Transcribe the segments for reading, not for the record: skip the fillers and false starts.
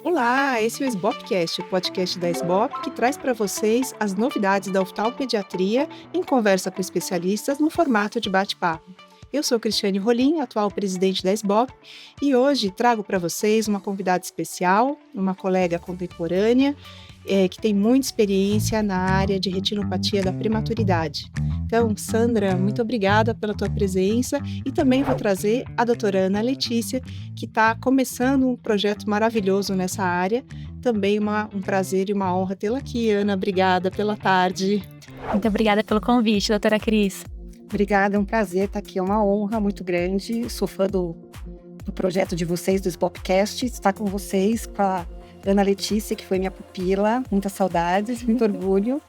Olá, esse é o SBOPcast, o podcast da SBOP, que traz para vocês as novidades da oftalmopediatria em conversa com especialistas no formato de bate-papo. Eu sou Cristiane Rolim, atual presidente da SBOP, e hoje trago para vocês uma convidada especial, uma colega contemporânea, que tem muita experiência na área de retinopatia da prematuridade. Então, Sandra, muito obrigada pela tua presença e também vou trazer a doutora Ana Letícia, que está começando um projeto maravilhoso nessa área. Também um prazer e uma honra tê-la aqui, Ana. Obrigada pela tarde. Muito obrigada pelo convite, doutora Cris. Obrigada, é um prazer estar aqui, é uma honra muito grande. Sou fã do projeto de vocês, do SBOPcast, estar com vocês, com a Ana Letícia, que foi minha pupila. Muitas saudades, muito orgulho.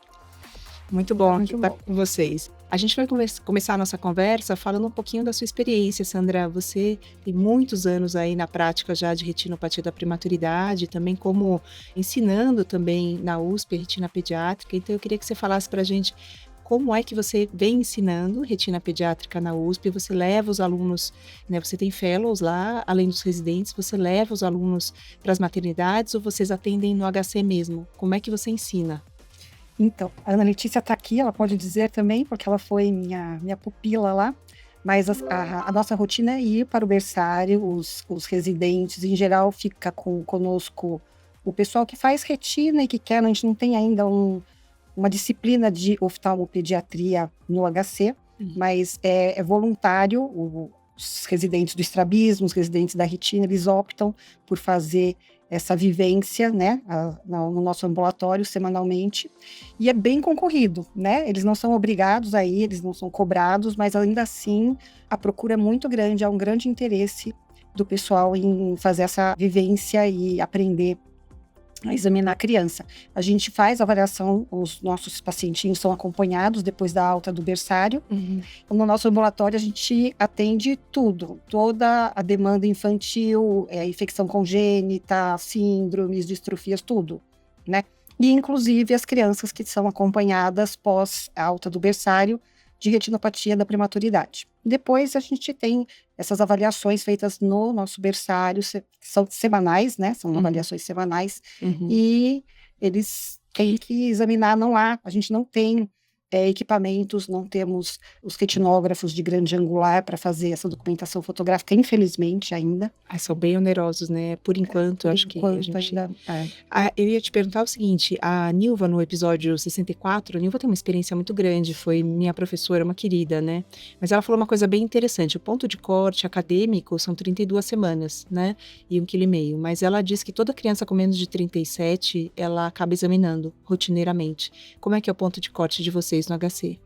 Muito bom estar com vocês. A gente vai começar a nossa conversa falando um pouquinho da sua experiência, Sandra. Você tem muitos anos aí na prática já de retinopatia da prematuridade, também como ensinando também na USP, retina pediátrica. Então eu queria que você falasse para a gente como é que você vem ensinando retina pediátrica na USP. Você leva os alunos, né? Você tem fellows lá, além dos residentes, você leva os alunos para as maternidades ou vocês atendem no HC mesmo? Como é que você ensina? Então, a Ana Letícia está aqui, ela pode dizer também, porque ela foi minha pupila lá, mas a nossa rotina é ir para o berçário, os residentes, em geral, fica conosco o pessoal que faz retina e que quer, a gente não tem ainda uma disciplina de oftalmopediatria no HC, mas é voluntário, os residentes do estrabismo, os residentes da retina, eles optam por fazer essa vivência, né, no nosso ambulatório semanalmente, e é bem concorrido, né, eles não são obrigados a ir, eles não são cobrados, mas ainda assim a procura é muito grande, há um grande interesse do pessoal em fazer essa vivência e aprender a examinar a criança. A gente faz a avaliação, os nossos pacientinhos são acompanhados depois da alta do berçário. No nosso ambulatório a gente atende tudo, toda a demanda infantil, infecção congênita, síndromes, distrofias, tudo, né? E inclusive as crianças que são acompanhadas pós alta do berçário de retinopatia da prematuridade. Depois a gente tem essas avaliações feitas no nosso berçário, são semanais, né? São avaliações semanais, e eles têm que examinar, a gente não tem equipamentos, não temos os retinógrafos de grande angular para fazer essa documentação fotográfica, infelizmente ainda. São bem onerosos, né? Por enquanto, acho que a gente... eu ia te perguntar o seguinte, a Nilva, no episódio 64, a Nilva tem uma experiência muito grande, foi minha professora, uma querida, né? Mas ela falou uma coisa bem interessante, o ponto de corte acadêmico são 32 semanas, né? E 1,5 kg, mas ela diz que toda criança com menos de 37, ela acaba examinando rotineiramente. Como é que é o ponto de corte de vocês no HC?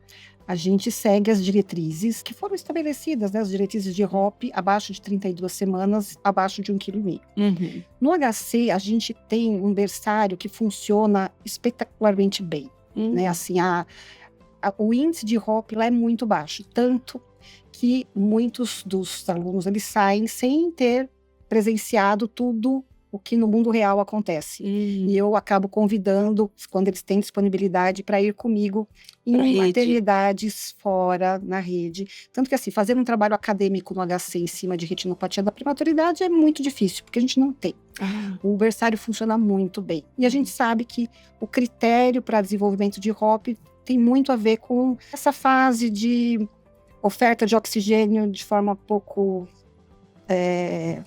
A gente segue as diretrizes que foram estabelecidas, né? As diretrizes de ROP, abaixo de 32 semanas, abaixo de 1,5 kg. No HC, a gente tem um berçário que funciona espetacularmente bem, né? Assim, o índice de ROP lá é muito baixo, tanto que muitos dos alunos, eles saem sem ter presenciado tudo o que no mundo real acontece. E eu acabo convidando, quando eles têm disponibilidade, para ir comigo em maternidades fora, na rede. Tanto que, assim, fazer um trabalho acadêmico no HC em cima de retinopatia da prematuridade é muito difícil, porque a gente não tem. O berçário funciona muito bem. E a gente sabe que o critério para desenvolvimento de ROP tem muito a ver com essa fase de oferta de oxigênio de forma pouco...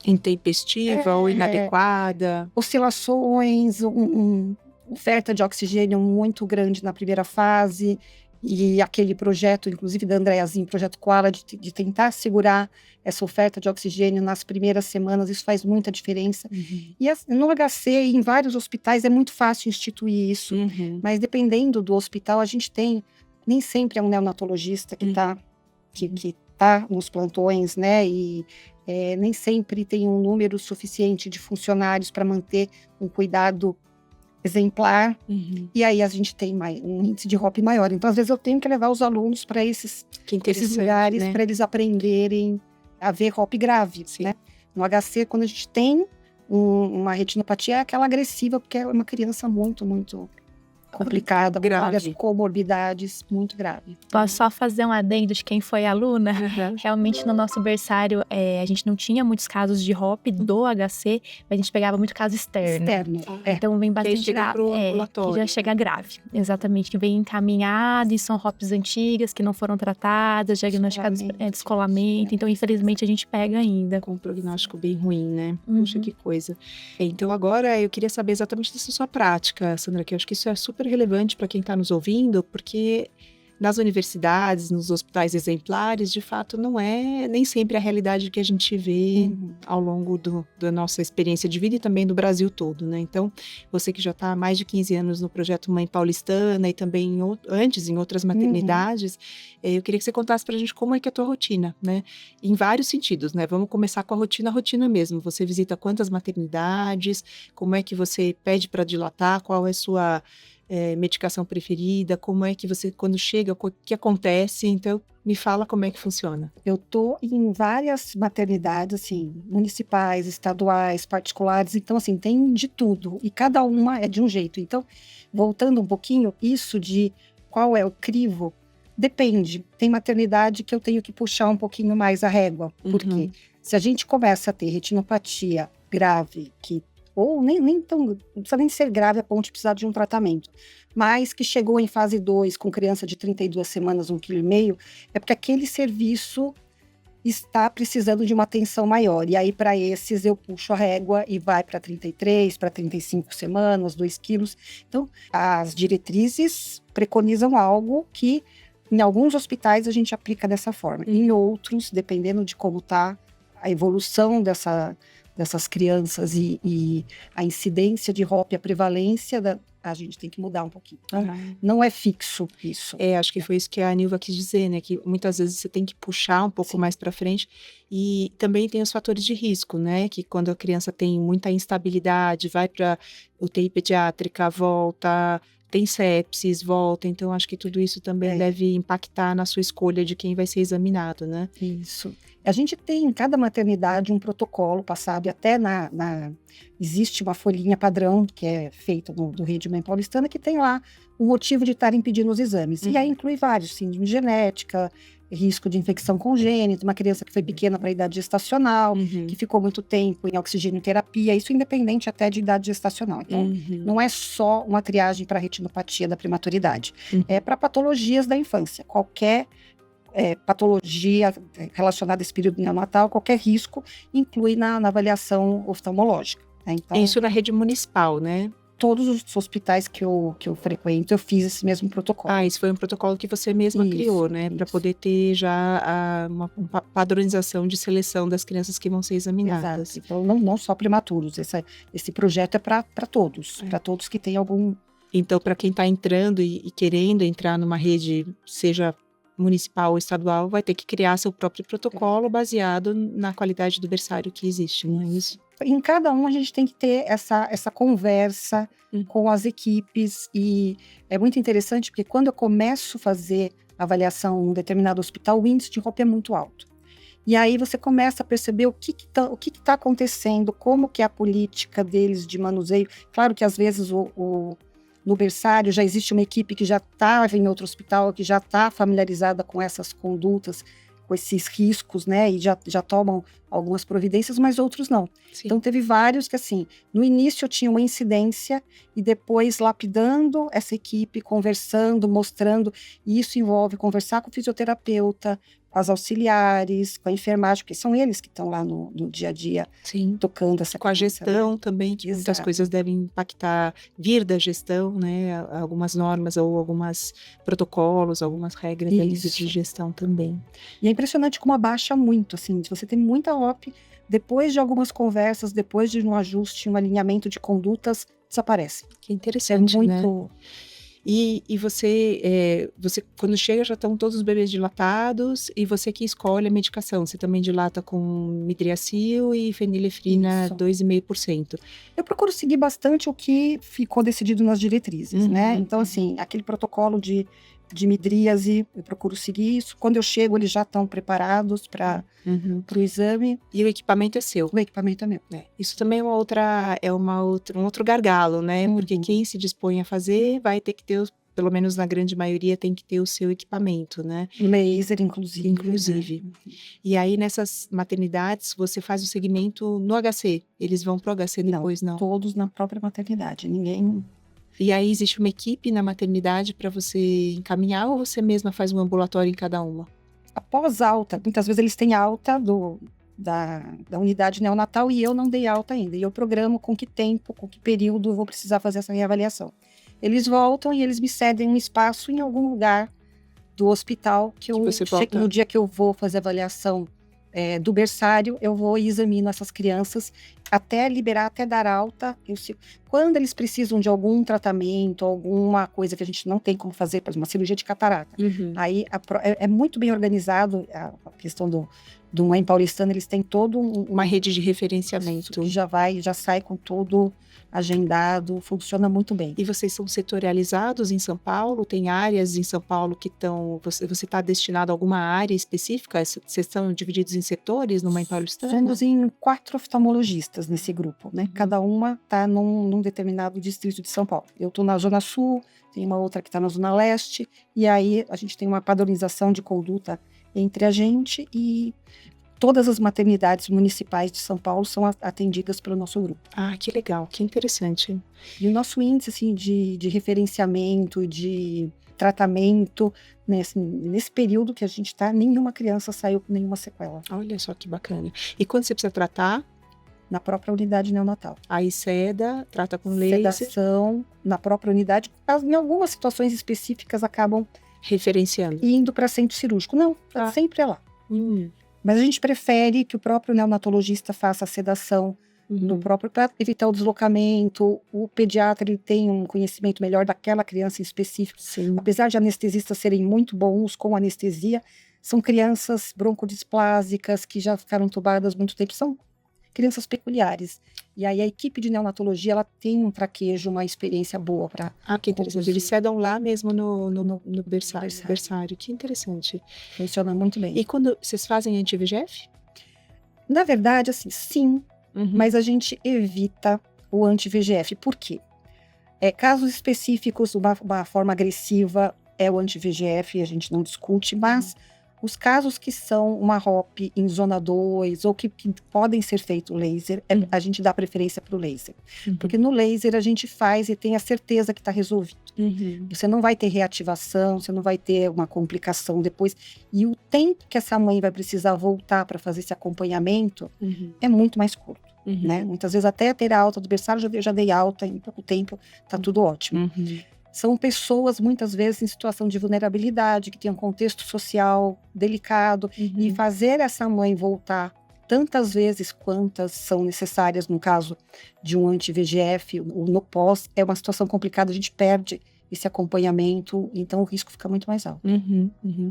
intempestiva ou inadequada. Oscilações, oferta de oxigênio muito grande na primeira fase, e aquele projeto, inclusive da Andreazinha, projeto Koala, de tentar segurar essa oferta de oxigênio nas primeiras semanas, isso faz muita diferença. E no HC e em vários hospitais é muito fácil instituir isso, mas dependendo do hospital, a gente tem, nem sempre é um neonatologista que está nos plantões, né, e nem sempre tem um número suficiente de funcionários para manter um cuidado exemplar, e aí a gente tem um índice de ROP maior. Então, às vezes, eu tenho que levar os alunos para esses lugares, né, para eles aprenderem a ver ROP grave, né? No HC, quando a gente tem uma retinopatia, é aquela agressiva, porque é uma criança muito, muito complicada, com Grave. várias comorbidades, muito grave. Posso só fazer um adendo de quem foi aluna? Uhum. Realmente, no nosso berçário, a gente não tinha muitos casos de HOP do HC, mas a gente pegava muito caso externo. Externo. Então, vem bastante chega grave. pro ambulatório. Que já chega grave. Exatamente. Que vem encaminhado e são HOPs antigas que não foram tratadas, diagnosticadas descolamento. Então, infelizmente, a gente pega ainda. Com um prognóstico bem ruim, né? Uhum. Puxa, que coisa. Então, agora eu queria saber exatamente dessa sua prática, Sandra, que eu acho que isso é super relevante para quem está nos ouvindo, porque nas universidades, nos hospitais exemplares, de fato, não é nem sempre a realidade que a gente vê ao longo da nossa experiência de vida e também do Brasil todo, né? Então, você que já está há mais de 15 anos no projeto Mãe Paulistana e também antes em outras maternidades, eu queria que você contasse para a gente como é que é a tua rotina, né? Em vários sentidos, né? Vamos começar com a rotina mesmo. Você visita quantas maternidades? Como é que você pede para dilatar? Qual é a sua medicação preferida, como é que você, quando chega, o que acontece? Então, me fala como é que funciona. Eu tô em várias maternidades, assim, municipais, estaduais, particulares, então, assim, tem de tudo, e cada uma é de um jeito. Então, voltando um pouquinho, isso de qual é o crivo, depende. Tem maternidade que eu tenho que puxar um pouquinho mais a régua, porque se a gente começa a ter retinopatia grave, ou nem tão, não precisa nem ser grave a ponto de precisar de um tratamento, mas que chegou em fase 2 com criança de 32 semanas, 1,5 kg, é porque aquele serviço está precisando de uma atenção maior. E aí, para esses, eu puxo a régua e vai para 33, para 35 semanas, 2 quilos. Então, as diretrizes preconizam algo que, em alguns hospitais, a gente aplica dessa forma. Em outros, dependendo de como está a evolução dessas crianças e a incidência de HOP, a prevalência, a gente tem que mudar um pouquinho. Então, não é fixo isso. Acho que foi isso que a Nilva quis dizer, né? Que muitas vezes você tem que puxar um pouco mais para frente. E também tem os fatores de risco, né? Que quando a criança tem muita instabilidade, vai para UTI pediátrica, volta, tem sepsis, volta. Então, acho que tudo isso também deve impactar na sua escolha de quem vai ser examinado, né? Isso. A gente tem em cada maternidade um protocolo passado, e até existe uma folhinha padrão que é feita do Rede Mãe Paulistana, que tem lá o motivo de estarem pedindo os exames. E aí inclui vários, síndrome genética, risco de infecção congênita, uma criança que foi pequena para a idade gestacional, que ficou muito tempo em oxigênio terapia, isso independente até de idade gestacional. Então, não é só uma triagem para retinopatia da prematuridade, é para patologias da infância, qualquer patologia relacionada a esse período neonatal, qualquer risco, inclui na avaliação oftalmológica. Né? Então, isso na rede municipal, né? Todos os hospitais que eu frequento, eu fiz esse mesmo protocolo. Isso foi um protocolo que você mesma criou, né? Para poder ter já uma padronização de seleção das crianças que vão ser examinadas. Exato. Então, não só prematuros. Esse projeto é para todos, para todos que têm algum... Então, para quem está entrando e querendo entrar numa rede, seja municipal ou estadual, vai ter que criar seu próprio protocolo baseado na qualidade do berçário que existe, não é isso? Em cada um a gente tem que ter essa conversa com as equipes, e é muito interessante porque quando eu começo a fazer avaliação em um determinado hospital, o índice de HOP é muito alto. E aí você começa a perceber o que está acontecendo, como que é a política deles de manuseio. Claro que às vezes no berçário já existe uma equipe que já estava em outro hospital, que já está familiarizada com essas condutas, com esses riscos, né? E já tomam algumas providências, mas outros não. Sim. Então, teve vários que, assim, no início eu tinha uma incidência e depois lapidando essa equipe, conversando, mostrando. E isso envolve conversar com o fisioterapeuta, com as auxiliares, com a enfermagem, porque são eles que estão lá no dia a dia, tocando essa com a gestão, né? Também, que muitas coisas devem impactar, vir da gestão, né? Algumas normas ou alguns protocolos, algumas regras de gestão também. E é impressionante como abaixa muito, assim, se você tem muita HOP, depois de algumas conversas, depois de um ajuste, um alinhamento de condutas, desaparece. Que interessante, é muito... né? E você, quando chega, já estão todos os bebês dilatados, e você que escolhe a medicação. Você também dilata com midriacil e fenilefrina 2,5%. Eu procuro seguir bastante o que ficou decidido nas diretrizes, né? Então, assim, aquele protocolo de de midríase, eu procuro seguir isso. Quando eu chego, eles já estão preparados para o exame. E o equipamento é seu. O equipamento é meu. Isso também é um outro gargalo, né? Porque quem se dispõe a fazer vai ter que ter, pelo menos na grande maioria, tem que ter o seu equipamento, né? Laser, inclusive. E aí, nessas maternidades, você faz o segmento no HC. Eles vão pro HC depois, não? Todos na própria maternidade. Ninguém... E aí, existe uma equipe na maternidade para você encaminhar ou você mesma faz um ambulatório em cada uma? Após alta, muitas vezes eles têm alta da unidade neonatal e eu não dei alta ainda. E eu programo com que tempo, com que período eu vou precisar fazer essa reavaliação. Eles voltam e eles me cedem um espaço em algum lugar do hospital que eu chego no dia que eu vou fazer a avaliação do berçário, eu vou e examino essas crianças até liberar, até dar alta. Quando eles precisam de algum tratamento, alguma coisa que a gente não tem como fazer, por exemplo, uma cirurgia de catarata, aí é muito bem organizado a questão do Mãe Paulistana, eles têm todo uma rede de referenciamento. Que já sai com todo agendado, funciona muito bem. E vocês são setorializados em São Paulo? Tem áreas em São Paulo que estão... Você está destinado a alguma área específica? Vocês estão divididos em setores no Mãe Paulistana? Somos em 4 oftalmologistas nesse grupo, né? Cada uma está num determinado distrito de São Paulo. Eu estou na Zona Sul, tem uma outra que está na Zona Leste, e aí a gente tem uma padronização de conduta entre a gente e... Todas as maternidades municipais de São Paulo são atendidas pelo nosso grupo. Ah, que legal, que interessante. E o nosso índice assim, de referenciamento, de tratamento, né, assim, nesse período que a gente está, nenhuma criança saiu com nenhuma sequela. Olha só que bacana. E quando você precisa tratar? Na própria unidade neonatal. Aí seda, trata com laser. Sedação, na própria unidade. Em algumas situações específicas acabam referenciando. Indo para centro cirúrgico. Não, sempre é lá. Mas a gente prefere que o próprio neonatologista faça a sedação do próprio para evitar o deslocamento. O pediatra ele tem um conhecimento melhor daquela criança em específico. Sim. Apesar de anestesistas serem muito bons com anestesia, são crianças broncodisplásicas que já ficaram entubadas muito tempo. São crianças peculiares. E aí a equipe de neonatologia ela tem um traquejo, uma experiência boa para... que interessante. Eles sedam lá mesmo no berçário. Que interessante. Funciona muito bem. E quando vocês fazem anti-VEGF? Na verdade, assim, sim. Mas a gente evita o anti-VEGF. Por quê? Casos específicos, uma forma agressiva é o anti-VEGF, a gente não discute, mas... Os casos que são uma ROP em zona 2 ou que podem ser feito laser, a gente dá preferência para o laser. Porque no laser a gente faz e tem a certeza que está resolvido. Você não vai ter reativação, você não vai ter uma complicação depois. E o tempo que essa mãe vai precisar voltar para fazer esse acompanhamento é muito mais curto. Né? Muitas vezes até ter a alta do berçário, já dei alta em pouco tempo, está tudo ótimo. São pessoas, muitas vezes, em situação de vulnerabilidade, que tem um contexto social delicado. E fazer essa mãe voltar tantas vezes quantas são necessárias, no caso de um anti-VEGF, no pós, é uma situação complicada, a gente perde esse acompanhamento, então o risco fica muito mais alto.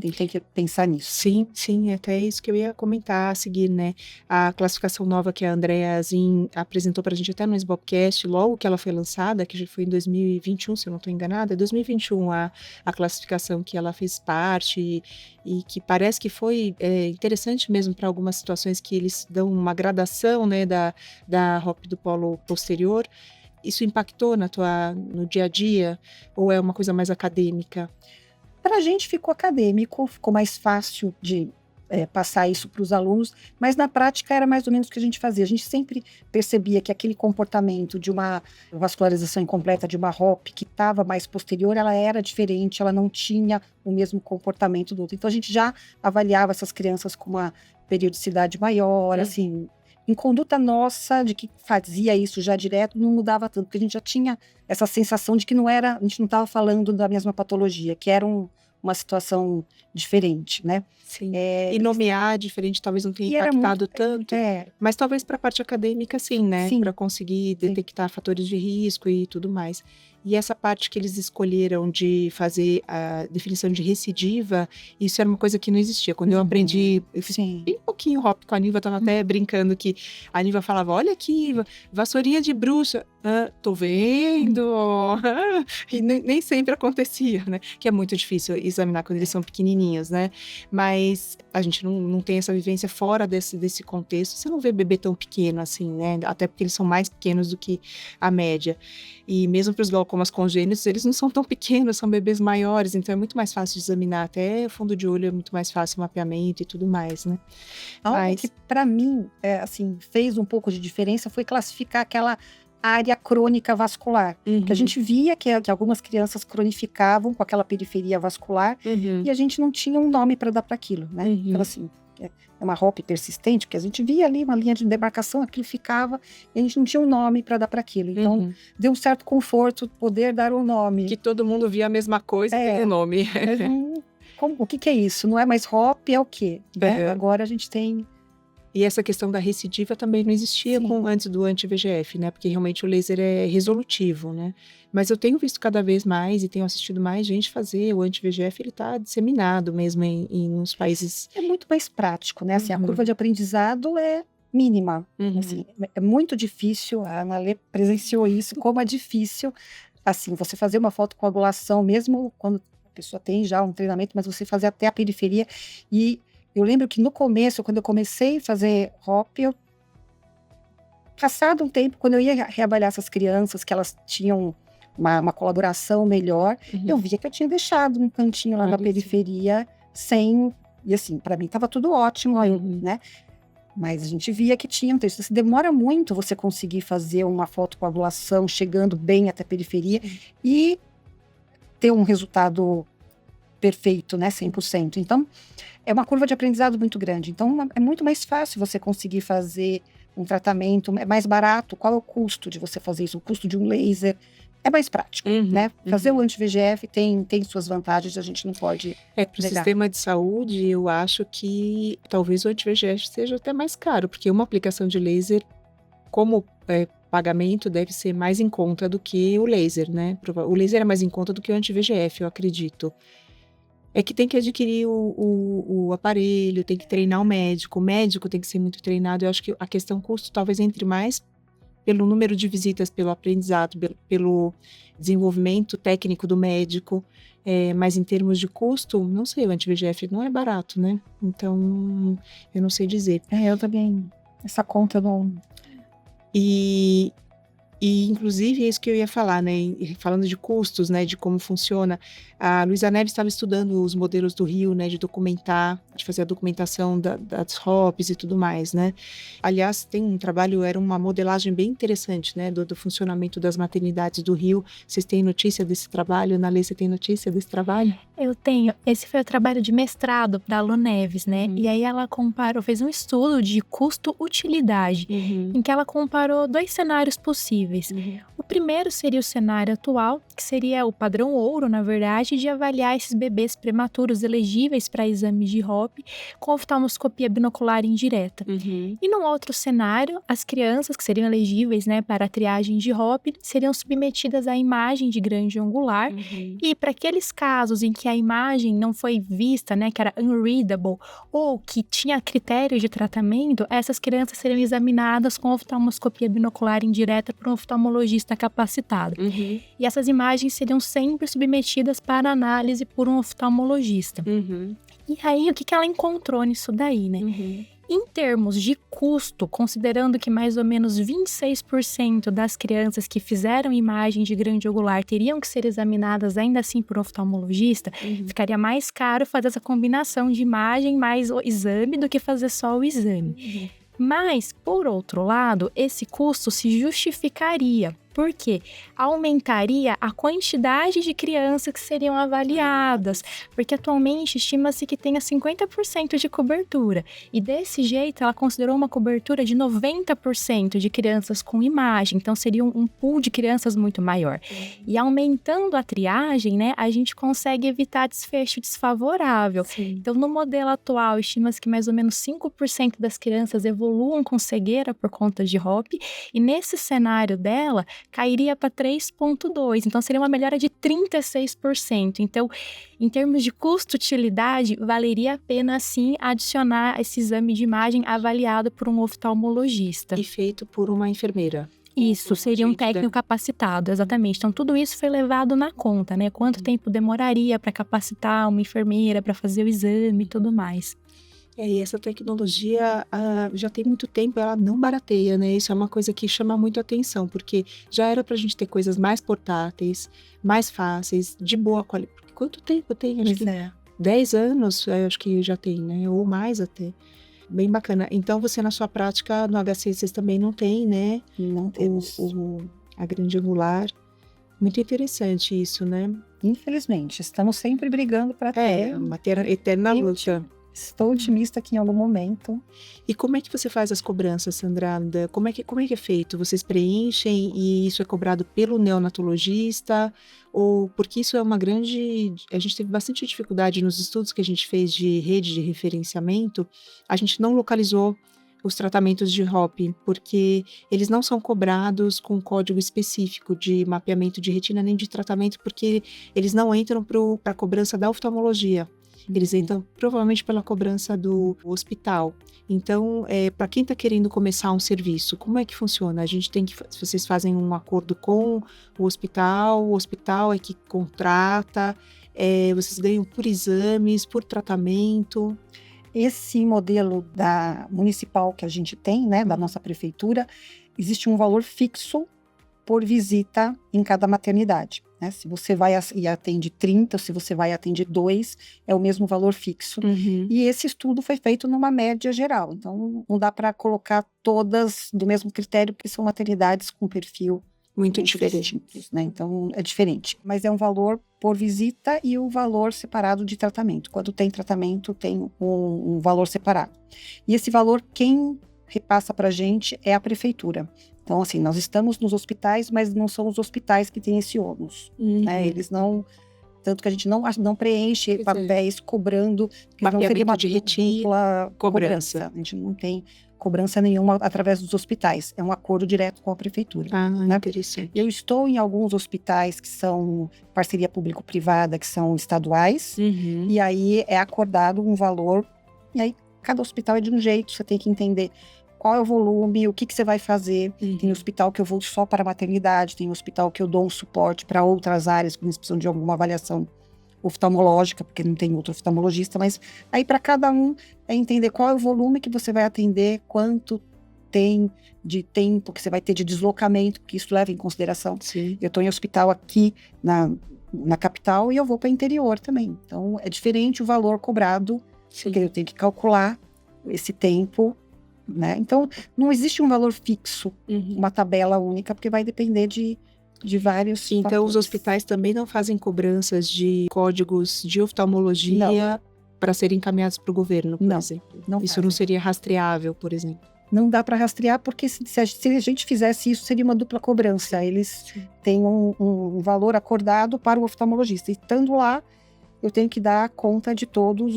Tem que pensar nisso. Sim, até isso que eu ia comentar a seguir, né? A classificação nova que a Andrea Zin apresentou pra gente até no SBOPcast, logo que ela foi lançada, que já foi em 2021, se eu não estou enganada, 2021 a classificação que ela fez parte e que parece que foi interessante mesmo para algumas situações que eles dão uma gradação, né, da ROP do polo posterior. Isso impactou no dia a dia? Ou é uma coisa mais acadêmica? Para a gente ficou acadêmico, ficou mais fácil de passar isso para os alunos, mas na prática era mais ou menos o que a gente fazia. A gente sempre percebia que aquele comportamento de uma vascularização incompleta, de uma ROP que estava mais posterior, ela era diferente, ela não tinha o mesmo comportamento do outro. Então a gente já avaliava essas crianças com uma periodicidade maior, assim... Em conduta nossa, de que fazia isso já direto, não mudava tanto, porque a gente já tinha essa sensação de que a gente não estava falando da mesma patologia, que era uma situação diferente, né? Sim. E nomear diferente talvez não tenha impactado tanto, mas talvez para a parte acadêmica sim, né? Para conseguir detectar fatores de risco e tudo mais. E essa parte que eles escolheram de fazer a definição de recidiva, isso era uma coisa que não existia. Quando eu aprendi, eu fiz bem pouquinho hop com a Niva, tava até brincando que a Niva falava, olha aqui, vassourinha de bruxa. Tô vendo. E nem sempre acontecia, né? Que é muito difícil examinar quando eles são pequenininhos, né? Mas a gente não tem essa vivência fora desse contexto. Você não vê bebê tão pequeno assim, né? Até porque eles são mais pequenos do que a média. E mesmo para os glaucomas congênitos, eles não são tão pequenos, são bebês maiores, então é muito mais fácil de examinar. Até fundo de olho é muito mais fácil o mapeamento e tudo mais, né? Algo que para mim, assim, fez um pouco de diferença foi classificar aquela área crônica vascular. Que a gente via que algumas crianças cronificavam com aquela periferia vascular e a gente não tinha um nome para dar para aquilo, né? Então, assim, é uma HOP persistente, porque a gente via ali uma linha de demarcação, aquilo ficava, e a gente não tinha um nome para dar para aquilo. Então, deu um certo conforto poder dar um nome. Que todo mundo via a mesma coisa e tem um nome. O que é isso? Não é mais HOP, é o quê? Né? Agora a gente tem... E essa questão da recidiva também não existia antes do anti-VEGF, né? Porque realmente o laser é resolutivo, né? Mas eu tenho visto cada vez mais e tenho assistido mais gente fazer o anti-VEGF, ele está disseminado mesmo em uns países. É muito mais prático, né? Assim, a curva de aprendizado é mínima. Assim, é muito difícil, a Ana Lê presenciou isso, como é difícil, assim, você fazer uma fotocoagulação, mesmo quando a pessoa tem já um treinamento, mas você fazer até a periferia. E eu lembro que no começo, quando eu comecei a fazer HOP, passado um tempo, quando eu ia reavaliar essas crianças, que elas tinham uma colaboração melhor, eu via que eu tinha deixado um cantinho lá na periferia sem... E assim, para mim estava tudo ótimo, né? Mas a gente via que tinha um texto. Demora muito você conseguir fazer uma fotocoagulação chegando bem até a periferia e ter um resultado perfeito, né? 100%. Então, é uma curva de aprendizado muito grande. Então, é muito mais fácil você conseguir fazer um tratamento, é mais barato. Qual é o custo de você fazer isso? O custo de um laser é mais prático, né? Fazer o anti-VEGF tem suas vantagens, a gente não pode para o sistema de saúde, eu acho que talvez o anti-VEGF seja até mais caro, porque uma aplicação de laser, como pagamento, deve ser mais em conta do que o laser, né? O laser é mais em conta do que o anti-VEGF, eu acredito. É que tem que adquirir o aparelho, tem que treinar o médico tem que ser muito treinado. Eu acho que a questão custo talvez entre mais pelo número de visitas, pelo aprendizado, pelo desenvolvimento técnico do médico, mas em termos de custo, não sei, o anti-VEGF não é barato, né? Então, eu não sei dizer. Eu também, essa conta eu não... E, inclusive, é isso que eu ia falar, né? Falando de custos, né? De como funciona. A Luísa Neves estava estudando os modelos do Rio, né? De documentar, de fazer a documentação das HOPs e tudo mais, né? Aliás, tem um trabalho, era uma modelagem bem interessante, né? Do funcionamento das maternidades do Rio. Vocês têm notícia desse trabalho? Ana Lê, você tem notícia desse trabalho? Eu tenho. Esse foi o trabalho de mestrado da Lu Neves, né? E aí ela fez um estudo de custo-utilidade, em que ela comparou 2 cenários possíveis. O primeiro seria o cenário atual, que seria o padrão ouro, na verdade, de avaliar esses bebês prematuros elegíveis para exame de HOP com oftalmoscopia binocular indireta. E num outro cenário, as crianças que seriam elegíveis, né, para a triagem de HOP seriam submetidas à imagem de grande angular. E para aqueles casos em que a imagem não foi vista, né, que era unreadable, ou que tinha critério de tratamento, essas crianças seriam examinadas com oftalmoscopia binocular indireta por um oftalmologista capacitado. E essas imagens seriam sempre submetidas para análise por um oftalmologista. E aí, o que ela encontrou nisso daí, né? Em termos de custo, considerando que mais ou menos 26% das crianças que fizeram imagem de grande angular teriam que ser examinadas ainda assim por um oftalmologista, ficaria mais caro fazer essa combinação de imagem mais o exame do que fazer só o exame. Mas, por outro lado, esse custo se justificaria, porque aumentaria a quantidade de crianças que seriam avaliadas, porque atualmente estima-se que tenha 50% de cobertura, e desse jeito ela considerou uma cobertura de 90% de crianças com imagem, então seria um pool de crianças muito maior. E aumentando a triagem, né, a gente consegue evitar desfecho desfavorável. Então, no modelo atual, estima-se que mais ou menos 5% das crianças evoluam com cegueira por conta de HOP, e nesse cenário dela, cairia para 3,2%. Então, seria uma melhora de 36%. Então, em termos de custo-utilidade, valeria a pena, sim, adicionar esse exame de imagem avaliado por um oftalmologista. E feito por uma enfermeira. Isso, seria um técnico capacitado, exatamente. Então, tudo isso foi levado na conta, né? Quanto tempo demoraria para capacitar uma enfermeira para fazer o exame e tudo mais. E essa tecnologia já tem muito tempo, ela não barateia, né? Isso é uma coisa que chama muito atenção, porque já era pra gente ter coisas mais portáteis, mais fáceis, de boa qualidade. Quanto tempo tem? Acho que 10 anos, acho que já tem, né? Ou mais até. Bem bacana. Então, você na sua prática, no HC, vocês também não tem, né? Não temos. A grande angular. Muito interessante isso, né? Infelizmente, estamos sempre brigando para ter. Uma eterna luta. Estou otimista que em algum momento. E como é que você faz as cobranças, Sandrada? Como é que é feito? Vocês preenchem e isso é cobrado pelo neonatologista? Ou porque isso é uma grande... A gente teve bastante dificuldade nos estudos que a gente fez de rede de referenciamento. A gente não localizou os tratamentos de HOP, porque eles não são cobrados com código específico de mapeamento de retina nem de tratamento, porque eles não entram para a cobrança da oftalmologia. Eles entram provavelmente pela cobrança do hospital. Então, para quem está querendo começar um serviço, como é que funciona? A gente tem que, vocês fazem um acordo com o hospital é que contrata, vocês ganham por exames, por tratamento. Esse modelo da municipal que a gente tem, né, da nossa prefeitura, existe um valor fixo por visita em cada maternidade, né? Se você vai e atende 30, se você vai e atende 2, é o mesmo valor fixo. E esse estudo foi feito numa média geral, então não dá para colocar todas do mesmo critério, porque são maternidades com perfil muito diferente, né? Então é diferente, mas é um valor por visita e o valor separado de tratamento. Quando tem tratamento, tem um valor separado. E esse valor, quem repassa para a gente é a prefeitura. Então, assim, nós estamos nos hospitais, mas não são os hospitais que têm esse ônus, né? Eles não... Tanto que a gente não preenche papéis cobrando... Não seria uma de retina, cobrança. A gente não tem cobrança nenhuma através dos hospitais. É um acordo direto com a prefeitura. Né? Interessante. Eu estou em alguns hospitais que são parceria público-privada, que são estaduais, e aí é acordado um valor, e aí cada hospital é de um jeito, você tem que entender qual é o volume, o que você vai fazer. Tem hospital que eu vou só para a maternidade, tem hospital que eu dou um suporte para outras áreas que precisam de alguma avaliação oftalmológica, porque não tem outro oftalmologista, mas aí para cada um é entender qual é o volume que você vai atender, quanto tem de tempo que você vai ter de deslocamento, porque isso leva em consideração. Sim. Eu estou em hospital aqui na capital e eu vou para o interior também. Então é diferente o valor cobrado, porque eu tenho que calcular esse tempo, né? Então não existe um valor fixo, uma tabela única, porque vai depender de vários Então, fatores. os hospitais também não fazem cobranças de códigos de oftalmologia para serem encaminhados para o governo, por exemplo? Não isso fazem. não seria rastreável, por exemplo? Não dá para rastrear, porque se a gente fizesse isso, seria uma dupla cobrança. Eles têm um valor acordado para o oftalmologista. E estando lá, eu tenho que dar conta de todos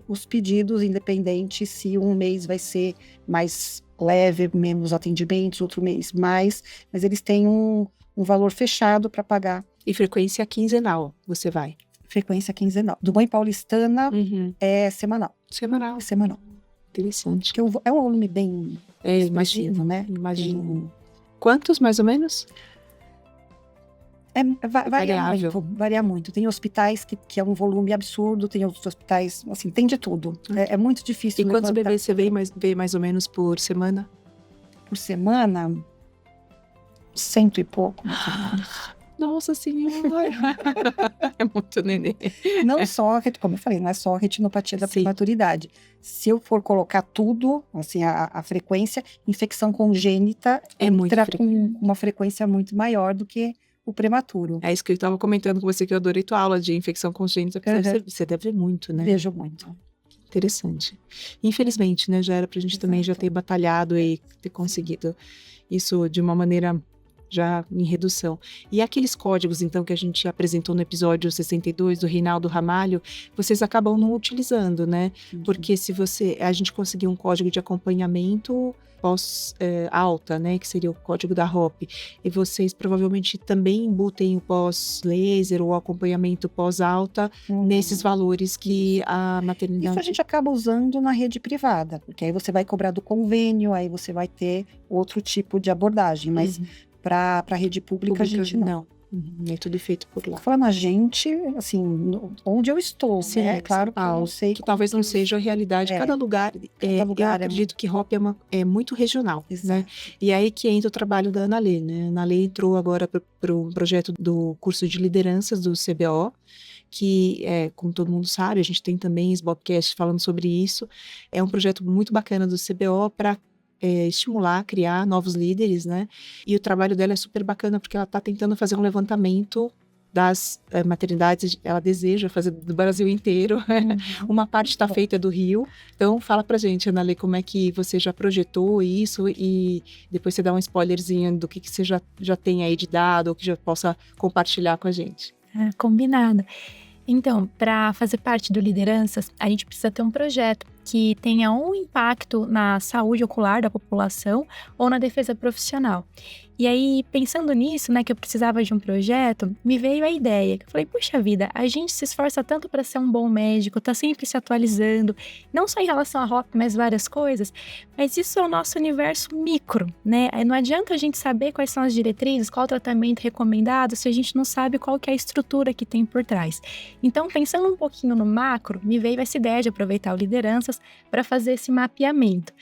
os pedidos, independente se um mês vai ser mais leve, menos atendimentos, outro mês mais. Mas eles têm um valor fechado para pagar. E frequência quinzenal, você vai? Frequência quinzenal. Do Mãe Paulistana é semanal. Semanal. Semanal. Interessante. Porque é um volume bem imagino, né? Imagino. Quantos, mais ou menos? Varia muito. Tem hospitais que é um volume absurdo, tem outros hospitais, assim, tem de tudo. É muito difícil. E quantos bebês você vê mais ou menos por semana? Por semana, 100 e pouco. Nossa Senhora! É muito neném. Não só, como eu falei, não é só a retinopatia da prematuridade. Se eu for colocar tudo, assim, a frequência, infecção congênita entra com uma frequência muito maior do que o prematuro. É isso que eu estava comentando com você, que eu adorei tua aula de infecção congênita, porque você deve ver muito, né? Vejo muito. Interessante. Infelizmente, né, já era pra gente também já ter batalhado e ter conseguido isso de uma maneira já em redução. E aqueles códigos, então, que a gente apresentou no episódio 62 do Reinaldo Ramalho, vocês acabam não utilizando, né? Porque se a gente conseguir um código de acompanhamento pós-alta, né, que seria o código da ROP, e vocês provavelmente também embutem o pós-laser ou o acompanhamento pós-alta nesses valores que a maternidade... Isso a gente acaba usando na rede privada, porque aí você vai cobrar do convênio, aí você vai ter outro tipo de abordagem, mas para a rede pública a gente não. É tudo feito por lá. Falando a gente, assim, onde eu estou, Sim, né? Claro que eu sei que talvez não seja a realidade. Cada lugar, eu acredito que ROP é muito regional, né? E aí que entra o trabalho da Ana Lê, né? A Ana Lê entrou agora para o projeto do curso de lideranças do CBO, que, como todo mundo sabe, a gente tem também SBOPcast falando sobre isso. É um projeto muito bacana do CBO para estimular, criar novos líderes, né? E o trabalho dela é super bacana porque ela está tentando fazer um levantamento das maternidades, ela deseja fazer do Brasil inteiro. Uma parte está feita do Rio. Então, fala pra gente, Ana Lê, como é que você já projetou isso e depois você dá um spoilerzinho do que você já tem aí de dado ou que já possa compartilhar com a gente. Combinado. Então, para fazer parte do Lideranças, a gente precisa ter um projeto que tenha um impacto na saúde ocular da população ou na defesa profissional. E aí, pensando nisso, né, que eu precisava de um projeto, me veio a ideia. Eu falei, puxa vida, a gente se esforça tanto para ser um bom médico, tá sempre se atualizando, não só em relação à ROP, mas várias coisas, mas isso é o nosso universo micro, né? Aí não adianta a gente saber quais são as diretrizes, qual o tratamento recomendado, se a gente não sabe qual que é a estrutura que tem por trás. Então, pensando um pouquinho no macro, me veio essa ideia de aproveitar o Lideranças para fazer esse mapeamento.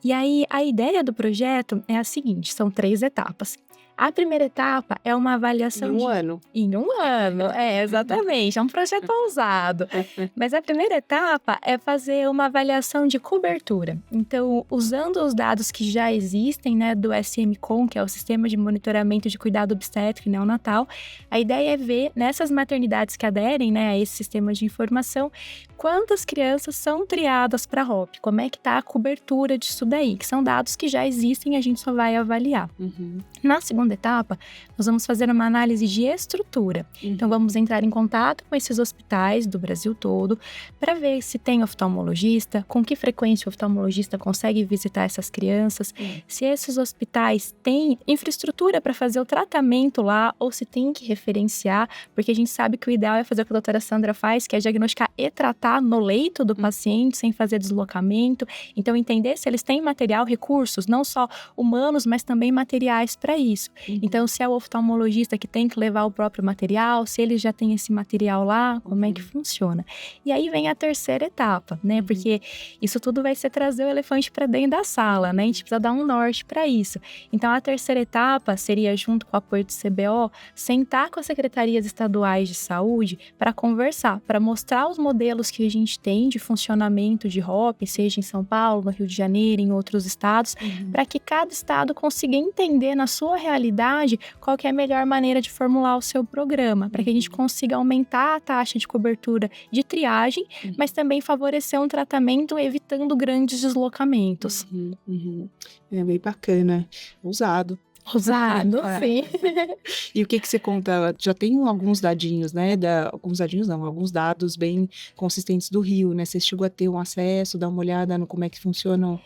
E aí, a ideia do projeto é a seguinte, são 3 etapas. A primeira etapa é uma avaliação Em um ano. Em um ano, exatamente. É um projeto ousado. Mas a primeira etapa é fazer uma avaliação de cobertura. Então, usando os dados que já existem, né, do SMCOM, que é o Sistema de Monitoramento de Cuidado Obstétrico e Neonatal, a ideia é ver, nessas maternidades que aderem, né, a esse sistema de informação, quantas crianças são triadas para ROP, como é que está a cobertura disso daí, que são dados que já existem e a gente só vai avaliar. Na segunda etapa, nós vamos fazer uma análise de estrutura. Então, vamos entrar em contato com esses hospitais do Brasil todo para ver se tem oftalmologista, com que frequência o oftalmologista consegue visitar essas crianças, se esses hospitais têm infraestrutura para fazer o tratamento lá ou se tem que referenciar, porque a gente sabe que o ideal é fazer o que a doutora Sandra faz, que é diagnosticar e tratar no leito do paciente, sem fazer deslocamento. Então, entender se eles têm material, recursos, não só humanos, mas também materiais para isso. Então, se é o oftalmologista que tem que levar o próprio material, se ele já tem esse material lá, como é que funciona? E aí vem a terceira etapa, né? Porque isso tudo vai ser trazer o elefante para dentro da sala, né? A gente precisa dar um norte para isso. Então, a terceira etapa seria, junto com o apoio do CBO, sentar com as secretarias estaduais de saúde para conversar, para mostrar os modelos que a gente tem de funcionamento de ROP, seja em São Paulo, no Rio de Janeiro, em outros estados, para que cada estado consiga entender na sua realidade qual que é a melhor maneira de formular o seu programa, para que a gente consiga aumentar a taxa de cobertura de triagem, mas também favorecer um tratamento evitando grandes deslocamentos. É bem bacana, ousado. Ousado, sim. E o que você conta? Já tem alguns dadinhos, né? Alguns dados bem consistentes do Rio, né? Você chegou a ter um acesso, dar uma olhada no como é que funcionam.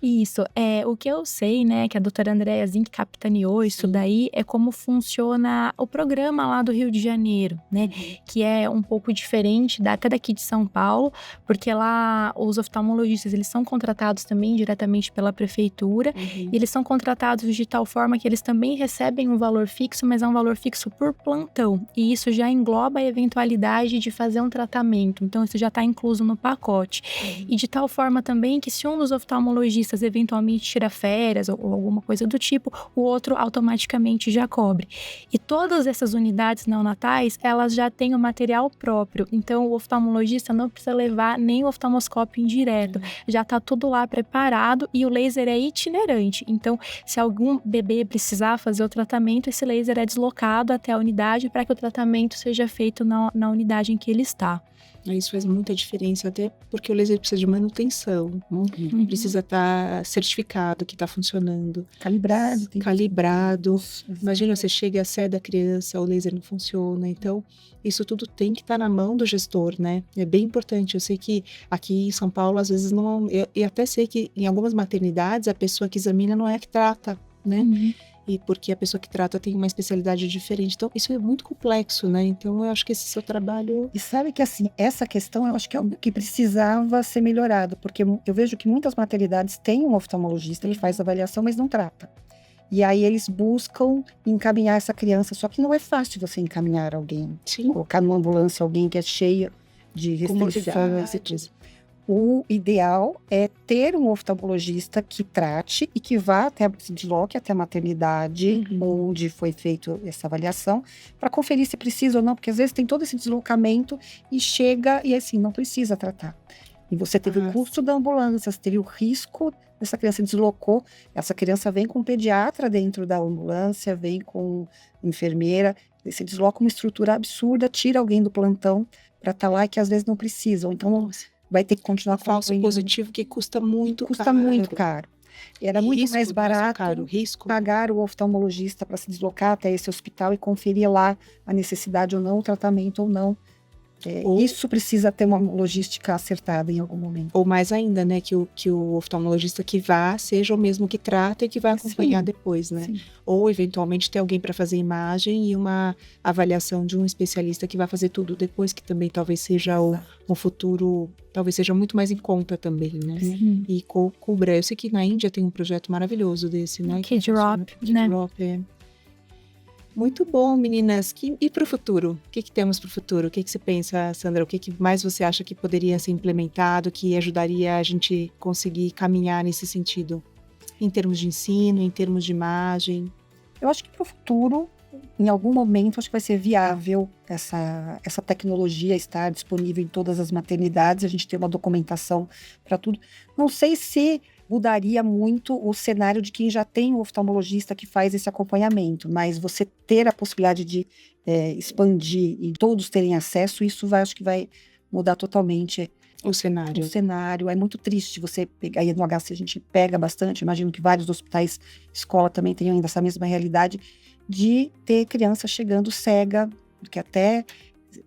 Isso, o que eu sei, né, que a doutora Andréa Zink capitaneou isso daí, é como funciona o programa lá do Rio de Janeiro, né, que é um pouco diferente até daqui de São Paulo, porque lá os oftalmologistas, eles são contratados também diretamente pela prefeitura, e eles são contratados de tal forma que eles também recebem um valor fixo, mas é um valor fixo por plantão, e isso já engloba a eventualidade de fazer um tratamento, então isso já está incluso no pacote. E de tal forma também que se um dos oftalmologistas eventualmente tira férias ou alguma coisa do tipo, o outro automaticamente já cobre. E todas essas unidades neonatais, elas já têm o material próprio, então o oftalmologista não precisa levar nem o oftalmoscópio indireto, já está tudo lá preparado e o laser é itinerante, então se algum bebê precisar fazer o tratamento, esse laser é deslocado até a unidade para que o tratamento seja feito na unidade em que ele está. Isso faz muita diferença, até porque o laser precisa de manutenção, precisa estar certificado que está funcionando. Calibrado. Imagina, você chega e a sede da criança, o laser não funciona. Então, isso tudo tem que estar na mão do gestor, né? É bem importante. Eu sei que aqui em São Paulo, às vezes, não... Eu até sei que em algumas maternidades, a pessoa que examina não é a que trata, né? E porque a pessoa que trata tem uma especialidade diferente. Então, isso é muito complexo, né? Então, eu acho que esse seu trabalho... E sabe que, assim, essa questão eu acho que é algo que precisava ser melhorado, porque eu vejo que muitas maternidades têm um oftalmologista, ele faz avaliação, mas não trata. E aí eles buscam encaminhar essa criança, só que não é fácil você encaminhar alguém. Sim. Colocar numa ambulância alguém que é cheia de restrições. O ideal é ter um oftalmologista que trate e que vá até, se desloque até a maternidade, onde foi feita essa avaliação, para conferir se precisa ou não, porque às vezes tem todo esse deslocamento e chega e assim, não precisa tratar. E você teve o custo da ambulância, você teve o risco dessa criança deslocou, essa criança vem com um pediatra dentro da ambulância, vem com enfermeira, se desloca uma estrutura absurda, tira alguém do plantão para estar lá e que às vezes não precisam. Então, vai ter que continuar com falso positivo que custa muito caro. Era muito mais barato pagar o oftalmologista para se deslocar até esse hospital e conferir lá a necessidade ou não, o tratamento ou não. Isso precisa ter uma logística acertada em algum momento. Ou mais ainda, né, que o oftalmologista que vá seja o mesmo que trata e que vai acompanhar depois, né? Sim. Ou, eventualmente, ter alguém para fazer imagem e uma avaliação de um especialista que vai fazer tudo depois, que também talvez seja o futuro, talvez seja muito mais em conta também, né? Sim. E cubra. Eu sei que na Índia tem um projeto maravilhoso desse, né? KidRop, né? KidRop, Muito bom, meninas. E para o futuro? O que temos para o futuro? O que você pensa, Sandra? O que mais você acha que poderia ser implementado, que ajudaria a gente conseguir caminhar nesse sentido? Em termos de ensino, em termos de imagem? Eu acho que para o futuro, em algum momento, acho que vai ser viável essa tecnologia estar disponível em todas as maternidades. A gente tem uma documentação para tudo. Não sei se mudaria muito o cenário de quem já tem um oftalmologista que faz esse acompanhamento, mas você ter a possibilidade de expandir e todos terem acesso, isso acho que vai mudar totalmente o cenário. O cenário é muito triste você pegar, aí no HC a gente pega bastante, imagino que vários hospitais, escola também tenham ainda essa mesma realidade, de ter criança chegando cega, porque até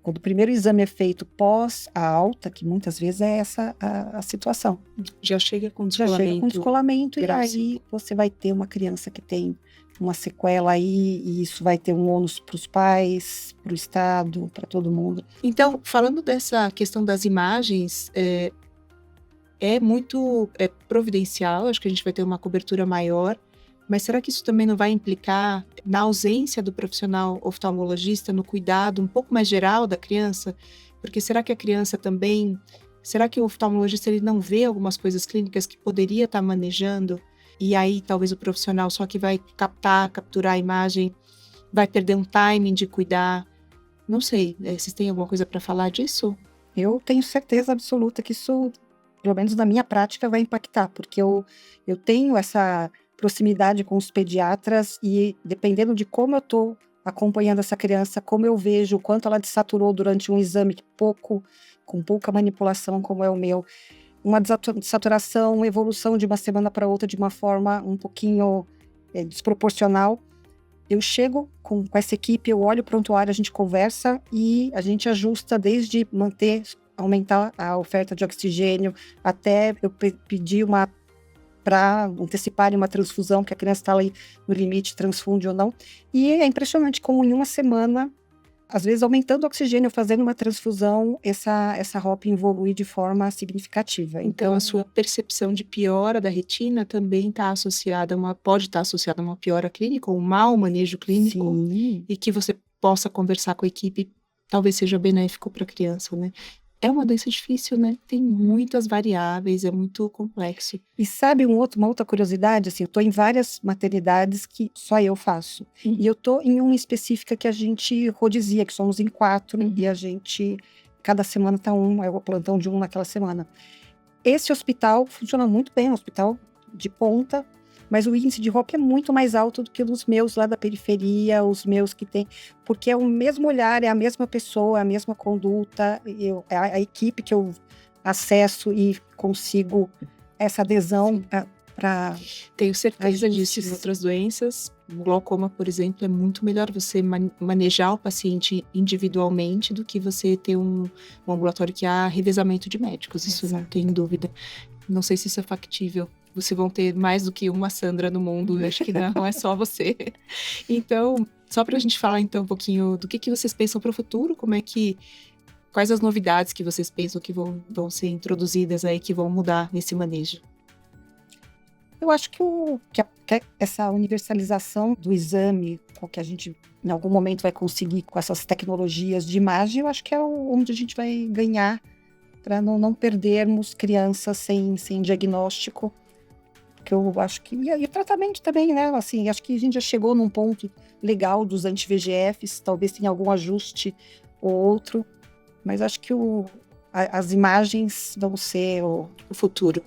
quando o primeiro exame é feito pós a alta, que muitas vezes é essa a situação. Já chega com descolamento. E aí você vai ter uma criança que tem uma sequela aí, e isso vai ter um ônus para os pais, para o Estado, para todo mundo. Então, falando dessa questão das imagens, é muito providencial, acho que a gente vai ter uma cobertura maior, mas será que isso também não vai implicar na ausência do profissional oftalmologista, no cuidado um pouco mais geral da criança? Porque será que a criança também... Será que o oftalmologista ele não vê algumas coisas clínicas que poderia estar manejando? E aí talvez o profissional só que vai capturar a imagem, vai perder um timing de cuidar? Não sei, vocês têm alguma coisa para falar disso? Eu tenho certeza absoluta que isso, pelo menos na minha prática, vai impactar, porque eu tenho essa proximidade com os pediatras e dependendo de como eu estou acompanhando essa criança, como eu vejo o quanto ela desaturou durante um exame com pouca manipulação como é o meu, uma desaturação, uma evolução de uma semana para outra de uma forma um pouquinho desproporcional. Eu chego com essa equipe, eu olho o prontuário, a gente conversa e a gente ajusta desde aumentar a oferta de oxigênio, até eu pedir para anteciparem uma transfusão, que a criança está ali no limite, transfunde ou não. E é impressionante como em uma semana, às vezes aumentando o oxigênio, fazendo uma transfusão, essa ROP evolui de forma significativa. Então a sua percepção de piora da retina também pode estar associada a uma piora clínica, ou um mau manejo clínico. Sim. E que você possa conversar com a equipe, talvez seja benéfico para a criança, né? É uma doença difícil, né? Tem muitas variáveis, é muito complexo. E sabe uma outra curiosidade? Assim, eu estou em várias maternidades que só eu faço. E eu estou em uma específica que a gente rodizia, que somos em 4, e a gente, cada semana está é o plantão de 1 naquela semana. Esse hospital funciona muito bem, é um hospital de ponta, mas o índice de HOP é muito mais alto do que os meus lá da periferia, os meus que tem, porque é o mesmo olhar, é a mesma pessoa, a mesma conduta, é a equipe que eu acesso e consigo essa adesão para... Tenho certeza disso. Em outras doenças, glaucoma, por exemplo, é muito melhor você manejar o paciente individualmente do que você ter um ambulatório que há revezamento de médicos. Isso não tem dúvida. Não sei se isso é factível. Vocês vão ter mais do que uma Sandra no mundo. Eu acho que não é só você. Então, só para a gente falar então um pouquinho do que vocês pensam para o futuro, quais as novidades que vocês pensam que vão ser introduzidas aí, que vão mudar nesse manejo? Eu acho que essa universalização do exame, que a gente em algum momento vai conseguir com essas tecnologias de imagem, eu acho que é onde a gente vai ganhar para não perdermos crianças sem diagnóstico. Porque eu acho que... E o tratamento também, né? Assim, acho que a gente já chegou num ponto legal dos anti-VEGFs, talvez tenha algum ajuste ou outro, mas acho que as imagens vão ser o futuro.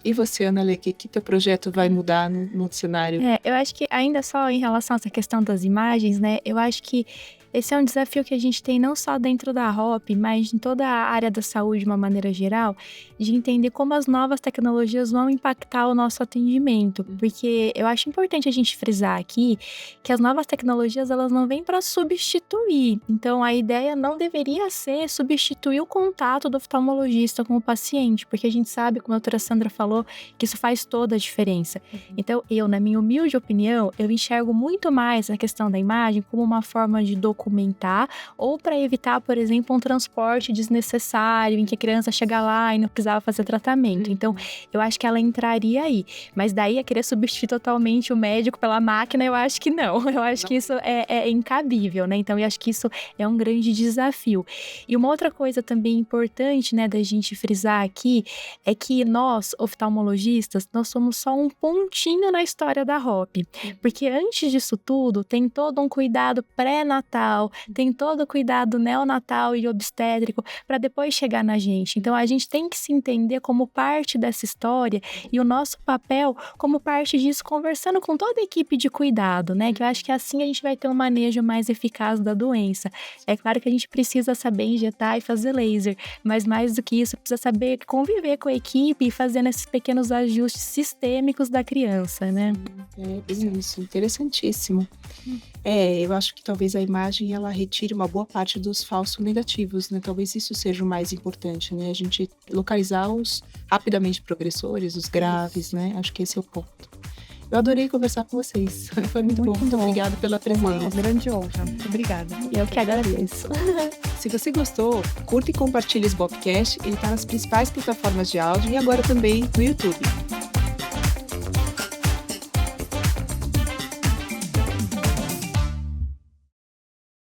E você, Ana Lê, que teu projeto vai mudar no cenário? Eu acho que ainda só em relação a essa questão das imagens, né? Eu acho que esse é um desafio que a gente tem não só dentro da HOP, mas em toda a área da saúde de uma maneira geral, de entender como as novas tecnologias vão impactar o nosso atendimento. Porque eu acho importante a gente frisar aqui que as novas tecnologias, elas não vêm para substituir. Então, a ideia não deveria ser substituir o contato do oftalmologista com o paciente, porque a gente sabe, como a doutora Sandra falou, que isso faz toda a diferença. Então, na minha humilde opinião, eu enxergo muito mais a questão da imagem como uma forma de documentar ou para evitar, por exemplo, um transporte desnecessário em que a criança chega lá e não precisava fazer tratamento. Então, eu acho que ela entraria aí. Mas daí a querer substituir totalmente o médico pela máquina, eu acho que não. Eu acho que isso é incabível, né? Então, eu acho que isso é um grande desafio. E uma outra coisa também importante, né, da gente frisar aqui, é que nós, oftalmologistas, nós somos só um pontinho na história da HOP. Porque antes disso tudo, tem todo um cuidado pré-natal, tem todo o cuidado neonatal e obstétrico para depois chegar na gente. Então, a gente tem que se entender como parte dessa história e o nosso papel como parte disso, conversando com toda a equipe de cuidado, né? Que eu acho que assim a gente vai ter um manejo mais eficaz da doença. É claro que a gente precisa saber injetar e fazer laser, mas mais do que isso, precisa saber conviver com a equipe e fazendo esses pequenos ajustes sistêmicos da criança, né? Isso, interessantíssimo. Eu acho que talvez a imagem ela retire uma boa parte dos falsos negativos, né? Talvez isso seja o mais importante, né? A gente localizar os rapidamente progressores, os graves, né? Acho que esse é o ponto. Eu adorei conversar com vocês. Foi muito bom. Muito obrigada pela presença. Uma grande honra. Muito obrigada. Eu que agradeço. Se você gostou, curta e compartilhe esse Bobcast. Ele está nas principais plataformas de áudio e agora também no YouTube.